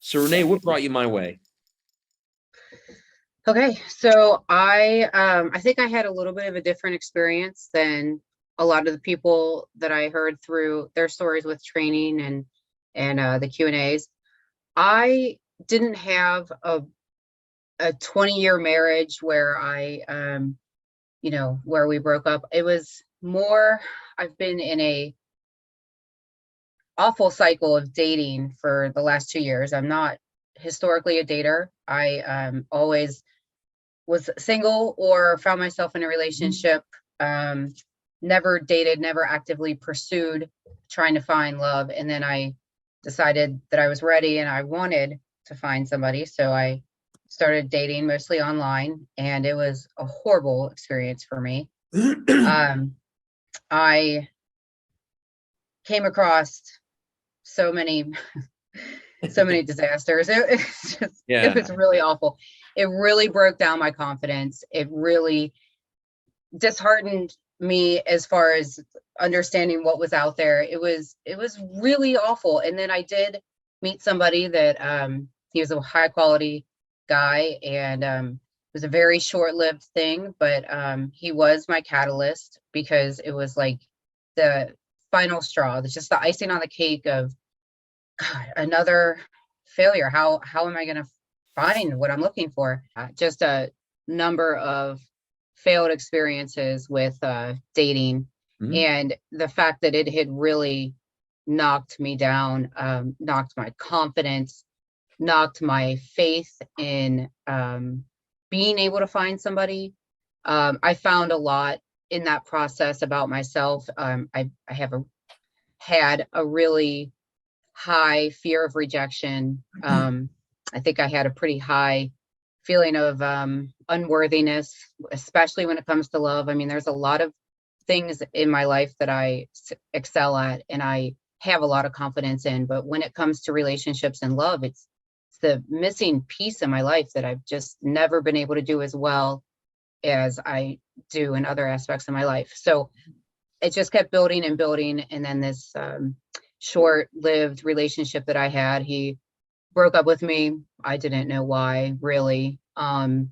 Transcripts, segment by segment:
So Renee, what brought you my way? Okay, so I think I had a little bit of a different experience than a lot of the people that I heard through their stories with training and the Q&As. I didn't have a 20-year marriage where where we broke up. It was more, I've been in a awful cycle of dating for the last 2 years. I'm not historically a dater. I always was single or found myself in a relationship, um, never dated, never actively pursued trying to find love. And then I decided that I was ready and I wanted to find somebody. So I started dating mostly online, and it was a horrible experience for me. Um, I came across so many so many disasters. It Yeah. was really awful. It really broke down my confidence. It really disheartened me as far as understanding what was out there. It was really awful. And then I did meet somebody that he was a high quality guy, and it was a very short-lived thing, but he was my catalyst because it was like the final straw. It's just the icing on the cake of God, another failure. How am I going to find what I'm looking for? Just a number of failed experiences with dating, Mhm. and the fact that it had really knocked me down, knocked my confidence, knocked my faith in being able to find somebody. I found a lot in that process about myself. I have had a really high fear of rejection. I think I had a pretty high feeling of unworthiness, especially when it comes to love. I mean, there's a lot of things in my life that I excel at and I have a lot of confidence in, but when it comes to relationships and love, it's the missing piece in my life that I've just never been able to do as well as I do in other aspects of my life. So it just kept building and building. And then this short-lived relationship that I had, he broke up with me. I didn't know why, really. I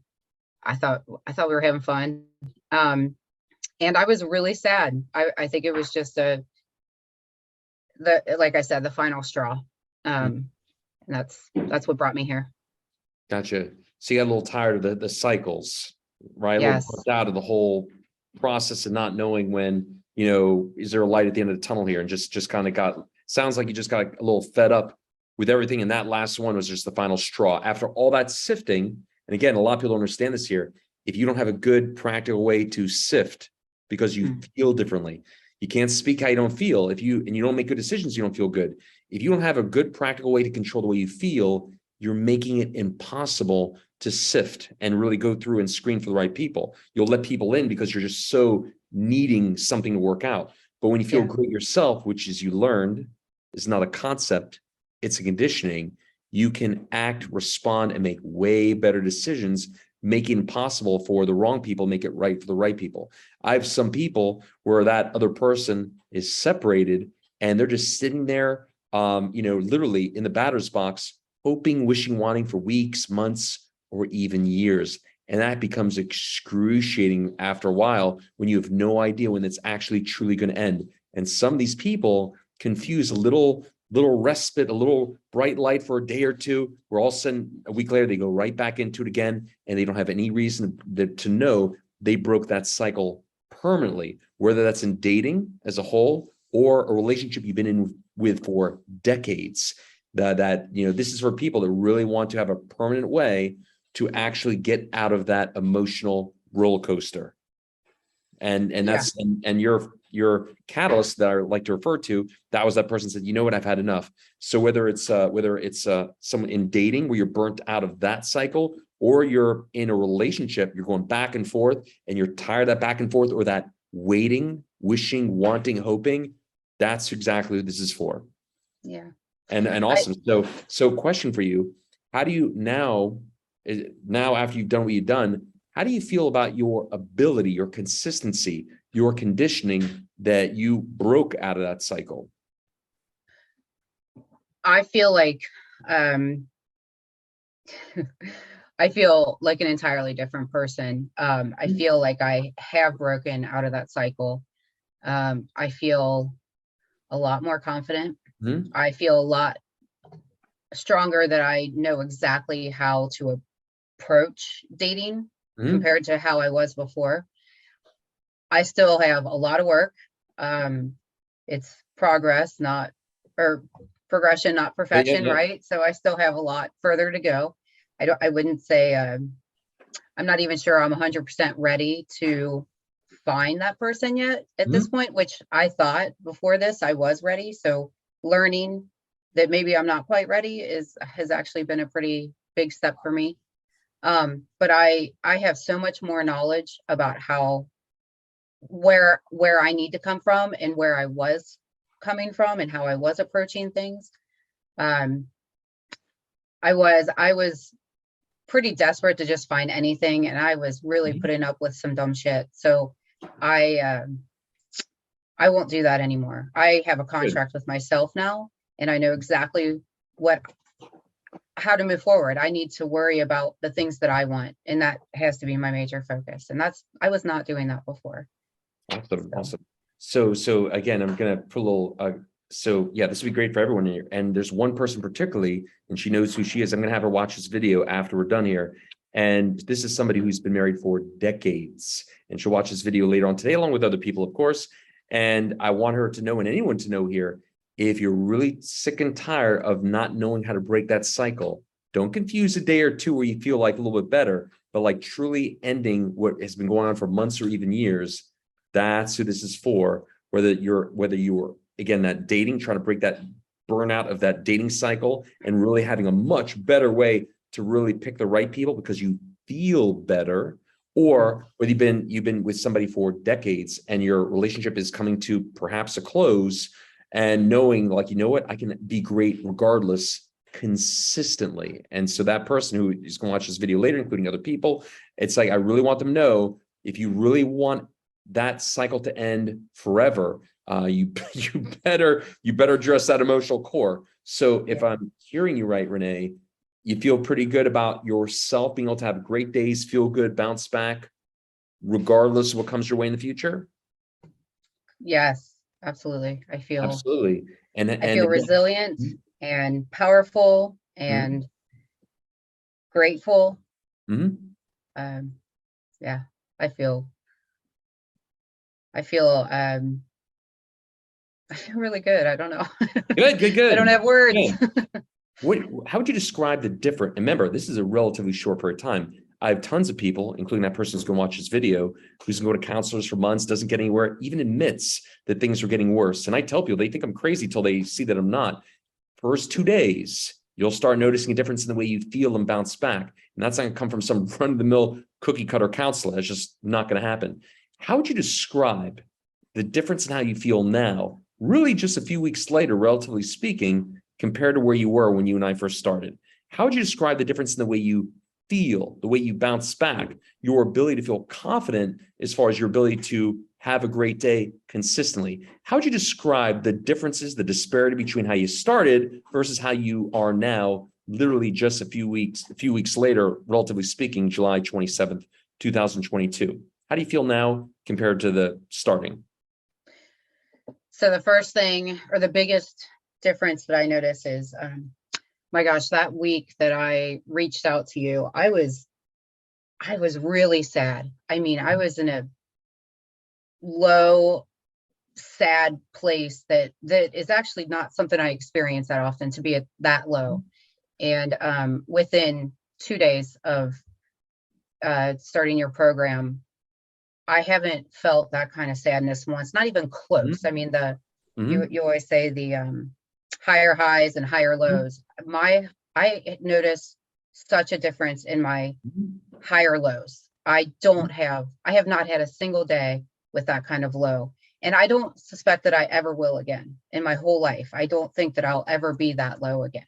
thought we were having fun. And I was really sad. I think it was just like I said, the final straw. And that's what brought me here. Gotcha. So you got a little tired of the cycles, right? A little Yes. burnt out of the whole process and not knowing when, is there a light at the end of the tunnel here? And just kind of sounds like you just got a little fed up with everything. And that last one was just the final straw. After all that sifting, and again, a lot of people don't understand this here. If you don't have a good practical way to sift because you feel differently, you can't speak how you don't feel. And you don't make good decisions, you don't feel good. If you don't have a good practical way to control the way you feel, you're making it impossible to sift and really go through and screen for the right people. You'll let people in because you're just so needing something to work out. But when you feel great yourself, which is you learned, is not a concept, it's a conditioning, you can act, respond, and make way better decisions, making it possible for the wrong people, make it right for the right people. I have some people where that other person is separated and they're just sitting there, literally in the batter's box, hoping, wishing, wanting for weeks, months, or even years. And that becomes excruciating after a while when you have no idea when it's actually truly going to end. And some of these people confuse a little respite, a little bright light for a day or two, where all of a sudden, a week later, they go right back into it again, and they don't have any reason to know they broke that cycle permanently, whether that's in dating as a whole or a relationship you've been in with for decades. This is for people that really want to have a permanent way to actually get out of that emotional roller coaster. And Yeah. that's and your catalyst that I like to refer to, that was that person said, you know what, I've had enough. So whether it's someone in dating where you're burnt out of that cycle, or you're in a relationship, you're going back and forth and you're tired of that back and forth, or that waiting, wishing, wanting, hoping, that's exactly what this is for. Yeah. And awesome. So question for you, how do you now after you've done what you've done, how do you feel about your ability, your consistency, your conditioning that you broke out of that cycle? I feel like um I feel like an entirely different person. I feel like I have broken out of that cycle. I feel a lot more confident. Mhm. I feel a lot stronger that I know exactly how to approach dating Mhm. compared to how I was before. I still have a lot of work. Um, it's progress, not or progression, not Yeah, yeah, perfection, yeah. right? So I still have a lot further to go. I wouldn't say I'm not even sure I'm 100% ready to find that person yet at this Mhm. point, which I thought before this I was ready. So learning that maybe I'm not quite ready has actually been a pretty big step for me. But I have so much more knowledge about how where I need to come from and where I was coming from and how I was approaching things. Um, I was pretty desperate to just find anything, and I was really Mhm. putting up with some dumb shit. So I I won't do that anymore. I have a Good. contract with myself now, and I know exactly what how to move forward. I need to worry about the things that I want, and that has to be my major focus. And that's I was not doing that before. Awesome, So awesome. So again, I'm gonna put a little, so yeah, this would be great for everyone here. And there's one person particularly, and she knows who she is. I'm gonna have her watch this video after we're done here. And this is somebody who's been married for decades. And she'll watch this video later on today, along with other people, of course. And I want her to know, and anyone to know here, if you're really sick and tired of not knowing how to break that cycle, don't confuse a day or two where you feel like a little bit better, but like truly ending what has been going on for months or even years. That's who this is for. Whether you're again that dating, trying to break that burnout of that dating cycle and really having a much better way to really pick the right people because you feel better, or whether you've been with somebody for decades and your relationship is coming to perhaps a close, and knowing like, you know what, I can be great regardless consistently. And so that person who is going to watch this video later, including other people, it's like I really want them to know, if you really want that cycle to end forever, you you better address that emotional core. So if yeah. I'm hearing you right, Renee, you feel pretty good about yourself being able to have great days, feel good, bounce back, regardless of what comes your way in the future. Yes, absolutely. Absolutely. I And feel again, resilient and powerful mhm, and grateful. mhm. Um, yeah, I feel I feel I feel really good. I don't know. Good, good, I don't good. have words. Good. How would you describe the different? And remember, this is a relatively short period of time. I have tons of people, including that person who's going to watch this video, who's going to go to counselors for months, doesn't get anywhere, even admits that things are getting worse. And I tell people, they think I'm crazy till they see that I'm not. First 2 days, you'll start noticing a difference in the way you feel and bounce back. And that's not going to come from some run-of-the-mill cookie cutter counselor. It's just not going to happen. How would you describe the difference in how you feel now, really just a few weeks later, relatively speaking, compared to where you were when you and I first started? How would you describe the difference in the way you feel, the way you bounce back, your ability to feel confident as far as your ability to have a great day consistently? How would you describe the differences, the disparity between how you started versus how you are now, literally just a few weeks later, relatively speaking, July 27th, 2022? How do you feel now compared to the starting? So the first thing or the biggest difference that I notice is, my gosh, that week that I reached out to you, I was really sad. I mean, I was in a low, sad place that is actually not something I experience that often, to be at that low. And within 2 days of starting your program, I haven't felt that kind of sadness once, not even close. I Mhm, mean, the mhm, you always say the higher highs and higher mhm, lows. I notice such a difference in my mhm, higher lows. I have not had a single day with that kind of low. And I don't suspect that I ever will again in my whole life. I don't think that I'll ever be that low again.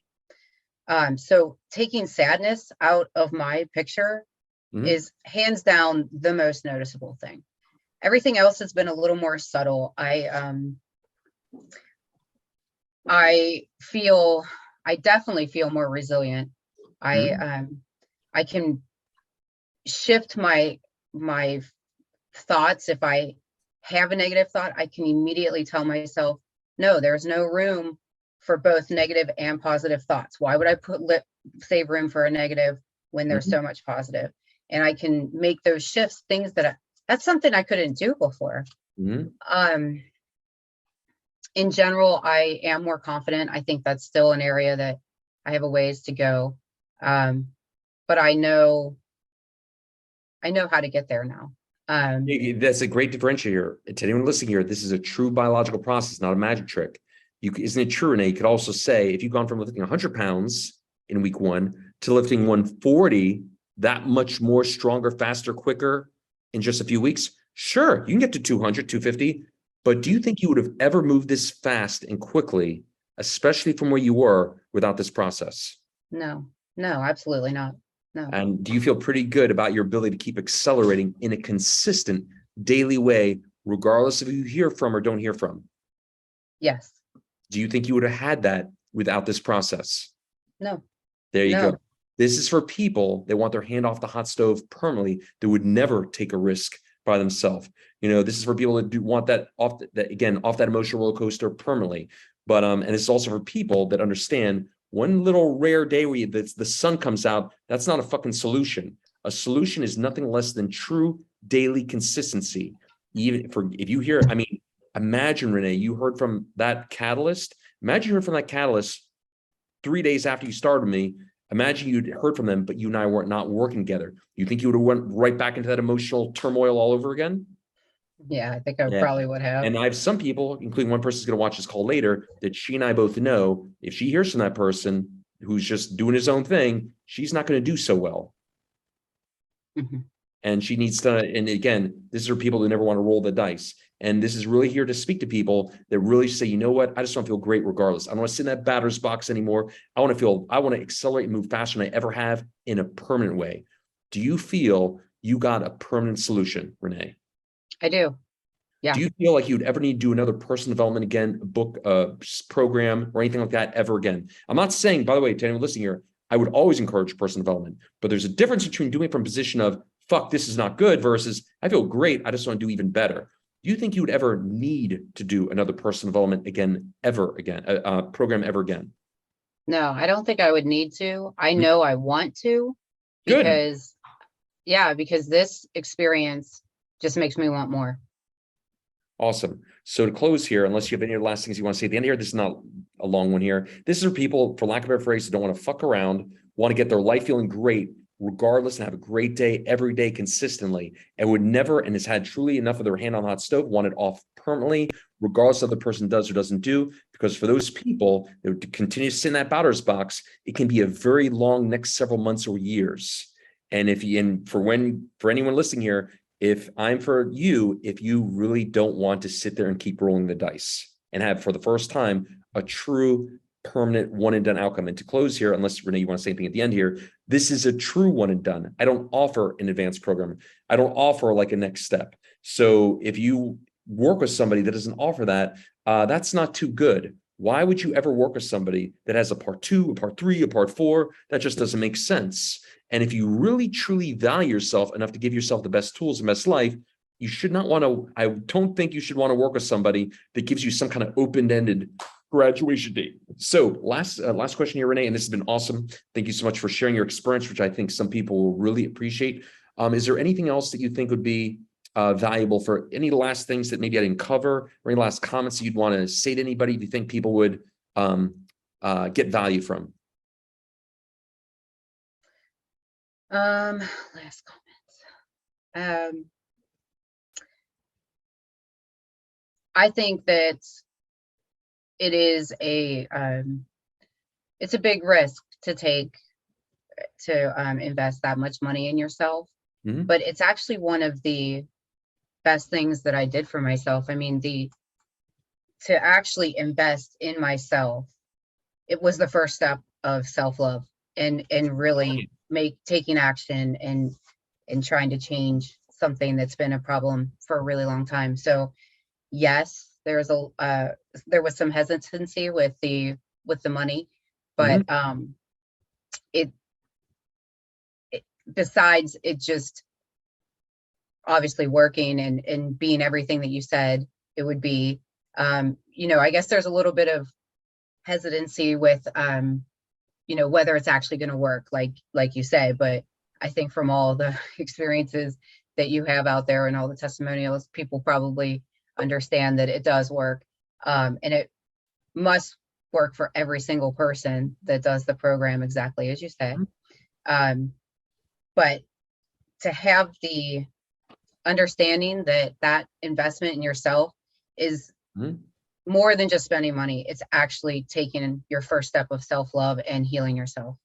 So taking sadness out of my picture mhm, is hands down the most noticeable thing. Everything else has been a little more subtle. I definitely feel more resilient. I can shift my thoughts. If I have a negative thought, I can immediately tell myself, no, there's no room for both negative and positive thoughts. Why would I save room for a negative when there's so much positive? And I can make those shifts, things that's something I couldn't do before. In general, I am more confident. I think that's still an area that I have a ways to go. But I know how to get there now. That's a great differentiator. To anyone listening here, this is a true biological process, not a magic trick. Isn't it true, Renee? You could also say, if you've gone from lifting 100 pounds in week 1 to lifting 140, that much more stronger, faster, quicker in just a few weeks, sure, you can get to 200, 250, but do you think you would have ever moved this fast and quickly, especially from where you were, without this process? No, absolutely not. No. And do you feel pretty good about your ability to keep accelerating in a consistent daily way, regardless of who you hear from or don't hear from? Yes. Do you think you would have had that without this process? No. There you go. This is for people that want their hand off the hot stove permanently, that would never take a risk by themselves. This is for people that do want that off that emotional roller coaster permanently. But and it's also for people that understand one little rare day where the sun comes out, that's not a fucking solution. A solution is nothing less than true daily consistency. If you hear, imagine, Renee, you heard from that catalyst. Imagine you heard from that catalyst 3 days after you started me. Imagine you'd heard from them, but you and I were not working together. You think you would have went right back into that emotional turmoil all over again? Yeah, I think I probably would have. And I have some people, including one person who's going to watch this call later, that she and I both know if she hears from that person who's just doing his own thing, she's not going to do so well. And she needs to, and again, this is for people who never want to roll the dice. And this is really here to speak to people that really say, you know what, I just want to feel great regardless. I don't want to sit in that batter's box anymore. I want to accelerate and move faster than I ever have in a permanent way. Do you feel you got a permanent solution, Renee? I do. Yeah. Do you feel like you'd ever need to do another personal development again, book, program, or anything like that ever again? I'm not saying, by the way, to anyone listening here, I would always encourage personal development, but there's a difference between doing it from a position of, fuck, this is not good, versus I feel great, I just want to do even better. Do you think you would ever need to do another personal development program ever again? No, I don't think I would need to. I know I want to, because this experience just makes me want more. Awesome. So to close here, unless you have any last things you want to say at the end here, this is not a long one here. This is for people, for lack of a better phrase, that don't want to fuck around, want to get their life feeling great, regardless, and have a great day every day consistently, and would never, and has had truly enough of their hand on the hot stove, want it off permanently, regardless of the person does or doesn't do. Because for those people that would continue to sit in that batter's box, it can be a very long next several months or years. And for anyone listening here, if you really don't want to sit there and keep rolling the dice and have, for the first time, a true permanent one and done outcome. And to close here, unless Renee, you want to say anything at the end here, this is a true one and done. I don't offer an advanced program. I don't offer like a next step. So if you work with somebody that doesn't offer that, that's not too good. Why would you ever work with somebody that has a part 2, a part 3, a part 4? That just doesn't make sense. And if you really truly value yourself enough to give yourself the best tools and best life, you should not want to, I don't think you should want to work with somebody that gives you some kind of open-ended graduation date. So last question here, Renee, and this has been awesome. Thank you so much for sharing your experience, which I think some people will really appreciate. Is there anything else that you think would be valuable, for any last things that maybe I didn't cover, or any last comments that you'd want to say to anybody if you think people would get value from? Last comments. I think that it is it's a big risk to take to invest that much money in yourself, but it's actually one of the best things that I did for myself. I mean, to actually invest in myself, it was the first step of self-love and really taking action and trying to change something that's been a problem for a really long time. So yes, there was some hesitancy with the money, but besides it just obviously working and being everything that you said it would be, you know, I guess there's a little bit of hesitancy with, you know, whether it's actually going to work, like you say, but I think from all the experiences that you have out there and all the testimonials, people probably understand that it does work. And it must work for every single person that does the program, exactly as you say. But to have the understanding that that investment in yourself is more than just spending money, it's actually taking your first step of self-love and healing yourself.